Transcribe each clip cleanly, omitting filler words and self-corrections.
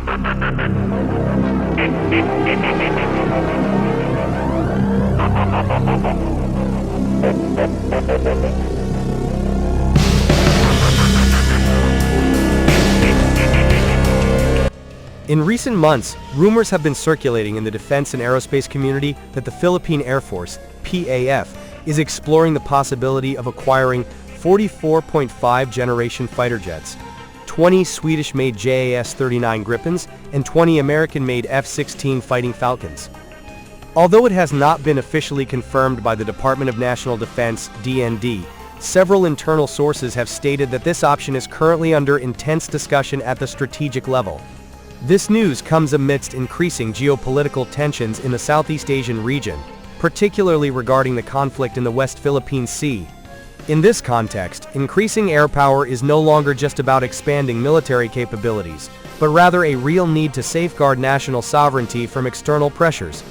In recent months, rumors have been circulating in the defense and aerospace community that the Philippine Air Force, PAF, is exploring the possibility of acquiring 44.5 generation fighter jets, 20 Swedish-made JAS-39 Gripens, and 20 American-made F-16 Fighting Falcons. Although it has not been officially confirmed by the Department of National Defense, DND, several internal sources have stated that this option is currently under intense discussion at the strategic level. This news comes amidst increasing geopolitical tensions in the Southeast Asian region, particularly regarding the conflict in the West Philippine Sea. In this context, increasing air power is no longer just about expanding military capabilities, but rather a real need to safeguard national sovereignty from external pressures.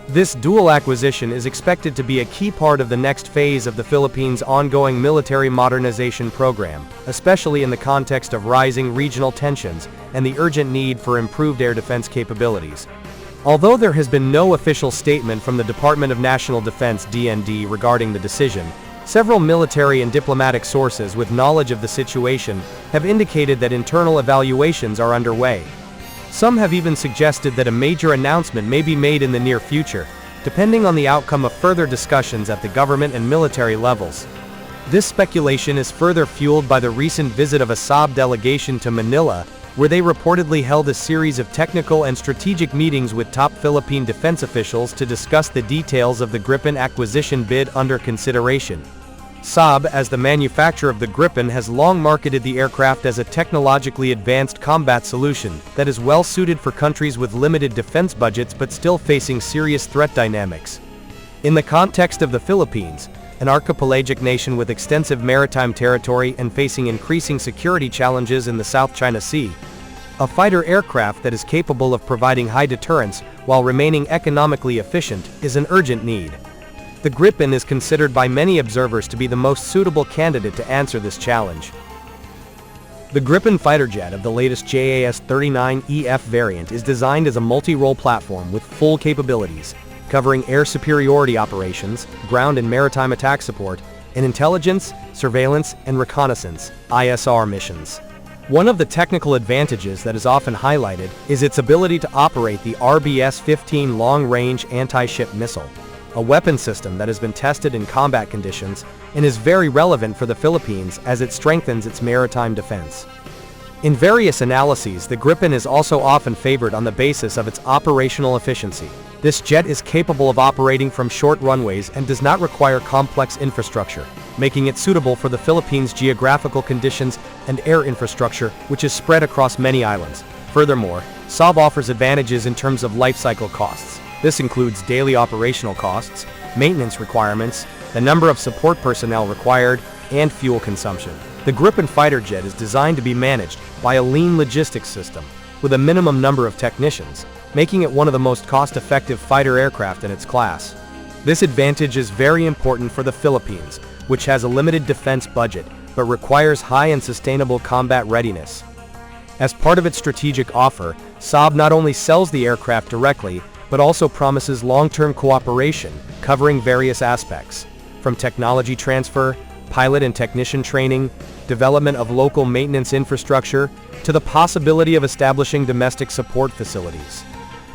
This dual acquisition is expected to be a key part of the next phase of the Philippines' ongoing military modernization program, especially in the context of rising regional tensions and the urgent need for improved air defense capabilities. Although there has been no official statement from the Department of National Defense (DND) regarding the decision, several military and diplomatic sources with knowledge of the situation have indicated that internal evaluations are underway. Some have even suggested that a major announcement may be made in the near future, depending on the outcome of further discussions at the government and military levels. This speculation is further fueled by the recent visit of a Saab delegation to Manila, where they reportedly held a series of technical and strategic meetings with top Philippine defense officials to discuss the details of the Gripen acquisition bid under consideration. Saab, as the manufacturer of the Gripen, has long marketed the aircraft as a technologically advanced combat solution that is well suited for countries with limited defense budgets but still facing serious threat dynamics. In the context of the Philippines, an archipelagic nation with extensive maritime territory and facing increasing security challenges in the South China Sea, a fighter aircraft that is capable of providing high deterrence while remaining economically efficient is an urgent need. The Gripen is considered by many observers to be the most suitable candidate to answer this challenge. The Gripen fighter jet of the latest JAS-39EF variant is designed as a multi-role platform with full capabilities, covering air superiority operations, ground and maritime attack support, and intelligence, surveillance, and reconnaissance (ISR) missions. One of the technical advantages that is often highlighted is its ability to operate the RBS-15 long-range anti-ship missile, a weapon system that has been tested in combat conditions and is very relevant for the Philippines as it strengthens its maritime defense. In various analyses, the Gripen is also often favored on the basis of its operational efficiency. This jet is capable of operating from short runways and does not require complex infrastructure, making it suitable for the Philippines' geographical conditions and air infrastructure, which is spread across many islands. Furthermore, Saab offers advantages in terms of lifecycle costs. This includes daily operational costs, maintenance requirements, the number of support personnel required, and fuel consumption. The Gripen fighter jet is designed to be managed by a lean logistics system, with a minimum number of technicians, making it one of the most cost-effective fighter aircraft in its class. This advantage is very important for the Philippines, which has a limited defense budget, but requires high and sustainable combat readiness. As part of its strategic offer, Saab not only sells the aircraft directly, but also promises long-term cooperation, covering various aspects, from technology transfer, pilot and technician training, development of local maintenance infrastructure, to the possibility of establishing domestic support facilities.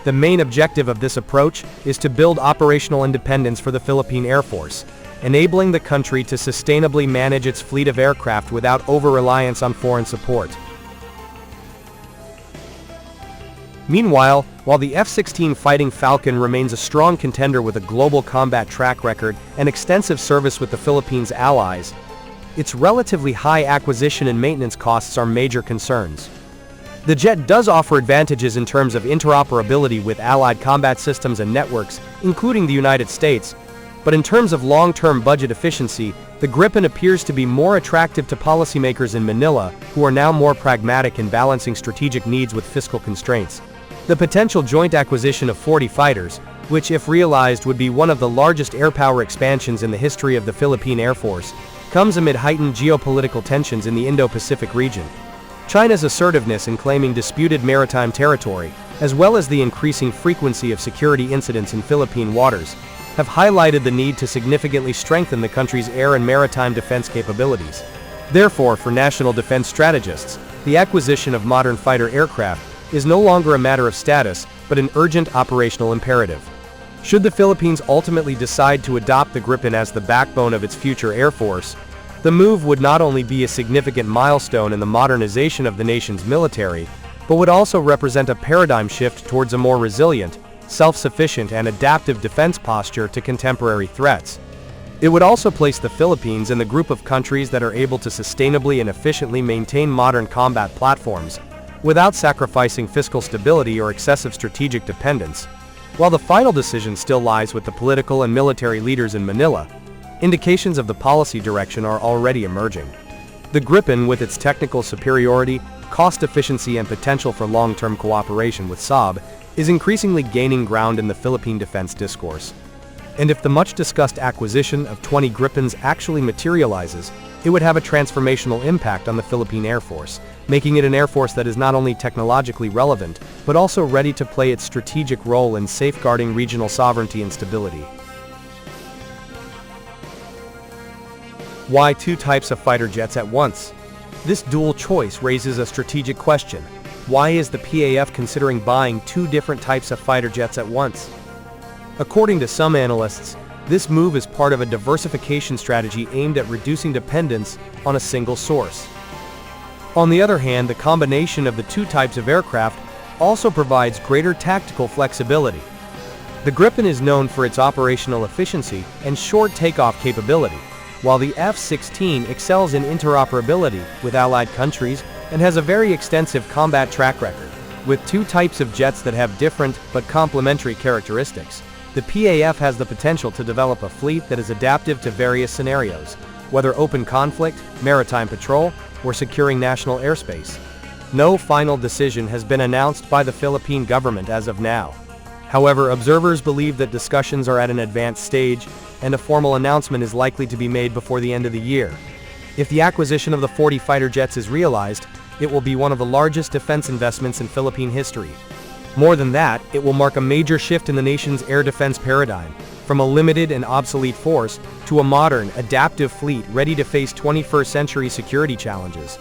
The main objective of this approach is to build operational independence for the Philippine Air Force, enabling the country to sustainably manage its fleet of aircraft without over-reliance on foreign support. Meanwhile, while the F-16 Fighting Falcon remains a strong contender with a global combat track record and extensive service with the Philippines' allies, its relatively high acquisition and maintenance costs are major concerns. The jet does offer advantages in terms of interoperability with allied combat systems and networks, including the United States, but in terms of long-term budget efficiency, the Gripen appears to be more attractive to policymakers in Manila, who are now more pragmatic in balancing strategic needs with fiscal constraints. The potential joint acquisition of 40 fighters, which if realized would be one of the largest air power expansions in the history of the Philippine Air Force, comes amid heightened geopolitical tensions in the Indo-Pacific region. China's assertiveness in claiming disputed maritime territory, as well as the increasing frequency of security incidents in Philippine waters, have highlighted the need to significantly strengthen the country's air and maritime defense capabilities. Therefore, for national defense strategists, the acquisition of modern fighter aircraft is no longer a matter of status, but an urgent operational imperative. Should the Philippines ultimately decide to adopt the Gripen as the backbone of its future air force, the move would not only be a significant milestone in the modernization of the nation's military, but would also represent a paradigm shift towards a more resilient, self-sufficient and adaptive defense posture to contemporary threats. It would also place the Philippines in the group of countries that are able to sustainably and efficiently maintain modern combat platforms, without sacrificing fiscal stability or excessive strategic dependence. While the final decision still lies with the political and military leaders in Manila, indications of the policy direction are already emerging. The Gripen, with its technical superiority, cost efficiency and potential for long-term cooperation with Saab, is increasingly gaining ground in the Philippine defense discourse. And if the much-discussed acquisition of 20 Gripens actually materializes, it would have a transformational impact on the Philippine Air Force, making it an air force that is not only technologically relevant, but also ready to play its strategic role in safeguarding regional sovereignty and stability. Why two types of fighter jets at once? This dual choice raises a strategic question. Why is the PAF considering buying two different types of fighter jets at once? According to some analysts, this move is part of a diversification strategy aimed at reducing dependence on a single source. On the other hand, the combination of the two types of aircraft also provides greater tactical flexibility. The Gripen is known for its operational efficiency and short takeoff capability, while the F-16 excels in interoperability with allied countries and has a very extensive combat track record. With two types of jets that have different but complementary characteristics, the PAF has the potential to develop a fleet that is adaptive to various scenarios, whether open conflict, maritime patrol, or securing national airspace. No final decision has been announced by the Philippine government as of now. However, observers believe that discussions are at an advanced stage, and a formal announcement is likely to be made before the end of the year. If the acquisition of the 40 fighter jets is realized, it will be one of the largest defense investments in Philippine history. More than that, it will mark a major shift in the nation's air defense paradigm, from a limited and obsolete force to a modern, adaptive fleet ready to face 21st-century security challenges.